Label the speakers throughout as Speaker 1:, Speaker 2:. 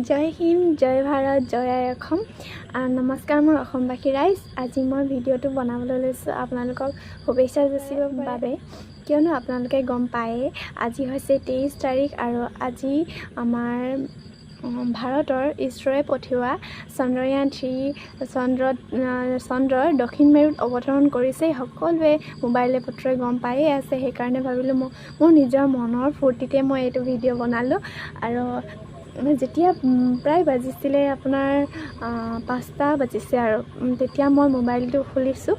Speaker 1: জয় হিন্দ, জয় ভাৰত, জয় আই অসম। নমস্কাৰ মোৰ অসমবাসী ৰাইজ। আজি মই ভিডিঅ'টো বনাবলৈ লৈছোঁ আপোনালোকক শুভেচ্ছা যাচিবৰ বাবে, কিয়নো আপোনালোকে গম পায়েই আজি হৈছে 23 তাৰিখ আৰু আজি আমাৰ ভাৰতৰ ইছৰোৱে পঠিওৱা চন্দ্ৰয়ান-3 চন্দ্ৰৰ দক্ষিণ মেৰুত অৱতৰণ কৰিছে। সকলোৱে মোবাইলে পত্ৰই গম পায়েই আছে। সেইকাৰণে ভাবিলোঁ মোৰ নিজৰ মনৰ ফূৰ্তিতে মই এইটো ভিডিঅ' বনালোঁ। আৰু যেতিয়া প্ৰায় বাজিছিলে আপোনাৰ 5টা বাজিছে আৰু তেতিয়া মই মোবাইলটো খুলিছোঁ।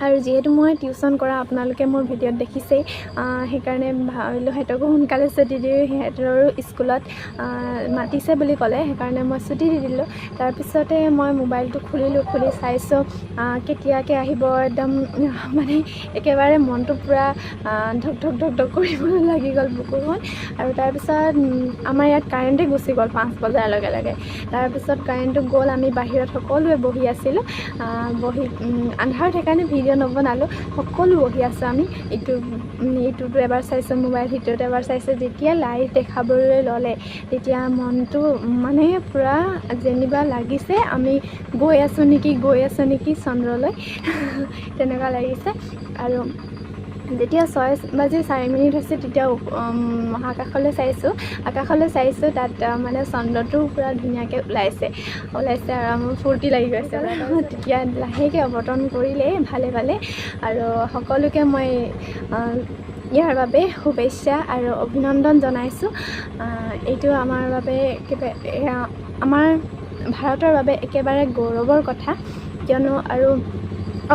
Speaker 1: আৰু যিহেতু মই টিউশ্যন কৰা আপোনালোকে মোৰ ভিডিঅ'ত দেখিছেই, সেইকাৰণে ভাবিলোঁ সিহঁতকো সোনকালে ছুটি দি সিহঁতৰো স্কুলত মাতিছে বুলি ক'লে, সেইকাৰণে মই ছুটি দি দিলোঁ। তাৰপিছতে মই মোবাইলটো খুলিলোঁ, খুলি চাইছোঁ কেতিয়াকৈ আহিব। একদম মানে একেবাৰে মনটো পূৰা ধক ধক ধক ধক কৰিবলৈ লাগি গ'ল বুকুখন। আৰু তাৰপিছত আমাৰ ইয়াত কাৰেণ্টে গুচি গ'ল 5 বজাৰ লগে লগে। তাৰপিছত কাৰেণ্টটো গ'ল, আমি বাহিৰত সকলোৱে বহি আছিলোঁ। বহি আন্ধাৰত সেইকাৰণে ভিডিঅ' নবনালোঁ, সকলো বহি আছোঁ আমি। ইটোতো এবাৰ চাইছোঁ মোবাইল, সিটোত এবাৰ চাইছোঁ। যেতিয়া লাইভ দেখাবলৈ ল'লে তেতিয়া মনটো মানে পূৰা যেনিবা লাগিছে আমি গৈ আছোঁ নেকি চন্দ্ৰলৈ তেনেকুৱা লাগিছে। আৰু যেতিয়া 6:04 হৈছে তেতিয়া মহাকাশলৈ চাইছোঁ, তাত মানে চন্দ্ৰটো পূৰা ধুনীয়াকৈ ওলাইছে আৰু আমাৰ ফূৰ্তি লাগি গৈছে। তেতিয়া লাহেকৈ অৱতৰণ কৰিলে ভালে আৰু সকলোকে মই ইয়াৰ বাবে শুভেচ্ছা আৰু অভিনন্দন জনাইছোঁ। এইটো আমাৰ বাবে আমাৰ ভাৰতৰ বাবে একেবাৰে গৌৰৱৰ কথা, কিয়নো আৰু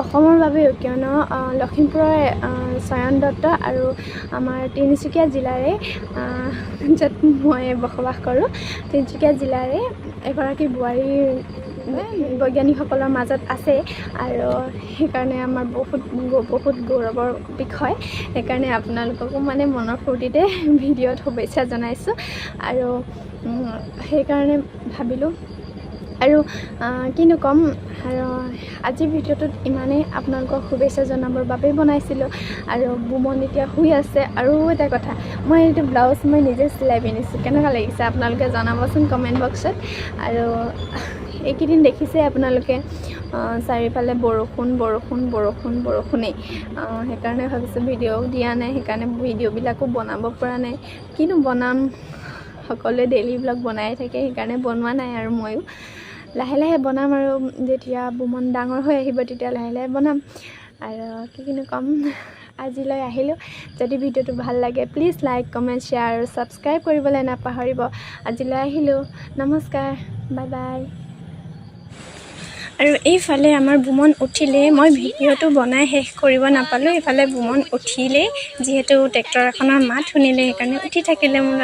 Speaker 1: অসমৰ বাবেও, কিয়নো লখিমপুৰৰ চয়ন দত্ত আৰু আমাৰ তিনিচুকীয়া জিলাৰে য'ত মই বসবাস কৰোঁ, তিনিচুকীয়া জিলাৰে এগৰাকী বোৱাৰী বৈজ্ঞানিকসকলৰ মাজত আছে। আৰু সেইকাৰণে আমাৰ বহুত গৌৰৱৰ বিষয়। সেইকাৰণে আপোনালোককো মানে মনৰ ফূৰ্তিতে ভিডিঅ'ত শুভেচ্ছা জনাইছোঁ। আৰু সেইকাৰণে ভাবিলোঁ আৰু কিনো ক'ম, আৰু আজিৰ ভিডিঅ'টোত ইমানেই। আপোনালোকক শুভেচ্ছা জনাবৰ বাবেই বনাইছিলোঁ। আৰু বুমন এতিয়া শুই আছে। আৰু এটা কথা, মই এইটো ব্লাউজ মই নিজে চিলাই পিন্ধিছোঁ, কেনেকুৱা লাগিছে আপোনালোকে জনাবচোন কমেণ্ট বক্সত। আৰু এইকেইদিন দেখিছে আপোনালোকে চাৰিওফালে বৰষুণেই। সেইকাৰণে ভাবিছোঁ ভিডিঅ'ও দিয়া নাই, সেইকাৰণে ভিডিঅ'বিলাকো বনাব পৰা নাই। কিনো বনাম, সকলোৱে ডেইলি ব্লগ বনাই থাকে, সেইকাৰণে বনোৱা নাই। আৰু ময়ো লাহে লাহে বনাম, আৰু যেতিয়া বুমন ডাঙৰ হৈ আহিব তেতিয়া লাহে লাহে বনাম। আৰু কিনো ক'ম, আজিলৈ আহিলোঁ। যদি ভিডিঅ'টো ভাল লাগে প্লিজ লাইক, কমেণ্ট, শ্বেয়াৰ আৰু ছাবস্ক্ৰাইব কৰিবলৈ নাপাহৰিব। আজিলৈ আহিলোঁ, নমস্কাৰ, বাই বাই। আৰু এইফালে আমাৰ বুমন উঠিলেই, মই ভিডিঅ'টো বনাই শেষ কৰিব নাপালোঁ। এইফালে বুমন উঠিলেই, যিহেতু ট্ৰেক্টৰ এখনৰ মাত শুনিলে সেইকাৰণে উঠি থাকিলে মোৰ